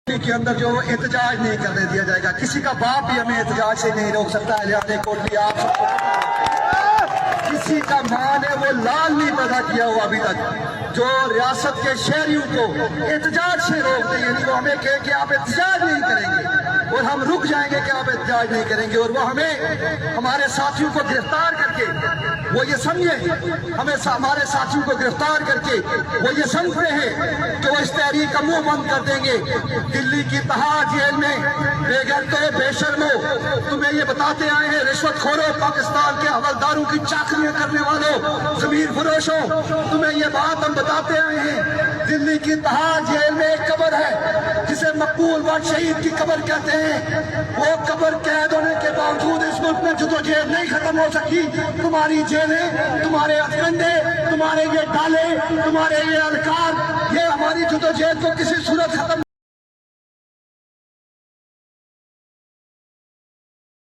کے اندر جو احتجاج نہیں کرنے دیا جائے گا. کسی کا باپ بھی ہمیں احتجاج سے نہیں روک سکتا ہے. لہٰذا کوٹلی آپ سب کو کسی کا ماں نے وہ لال نہیں پیدا کیا ہوا ابھی تک جو ریاست کے شہریوں کو احتجاج سے روک دیں. یعنی وہ ہمیں کہے کہ آپ احتجاج نہیں کریں گے اور ہم رک جائیں گے کہ آپ احتجاج نہیں کریں گے, اور وہ ہمیں ہمارے ساتھیوں کو گرفتار کر کے وہ یہ سمجھے ہمیں ہمارے ساتھیوں کو گرفتار کر کے وہ یہ سمجھتے ہیں کہ وہ اس تحریک کا منہ بند کر دیں گے. دلی کی تہا جیل میں بے غیرتوں بے شرمو تمہیں یہ بتاتے آئے ہیں, رشوت خوروں, پاکستان کے حوالداروں کی چاکریاں کرنے والوں, زمین فروشوں, تمہیں یہ بات ہم بتاتے آئے ہیں. دلی کی تہا جیل میں ایک قبر ہے جسے مقبول بٹ شہید کی قبر کہتے ہیں. وہ قبر قید ہونے کے باوجود اس ملک میں جدوجہد نہیں ختم ہو سکی. تمہاری جیلیں, تمہارے ہتھکنڈے, تمہارے یہ ڈالے, تمہارے یہ اذکار, یہ ہماری جدوجہد کو کسی صورت ختم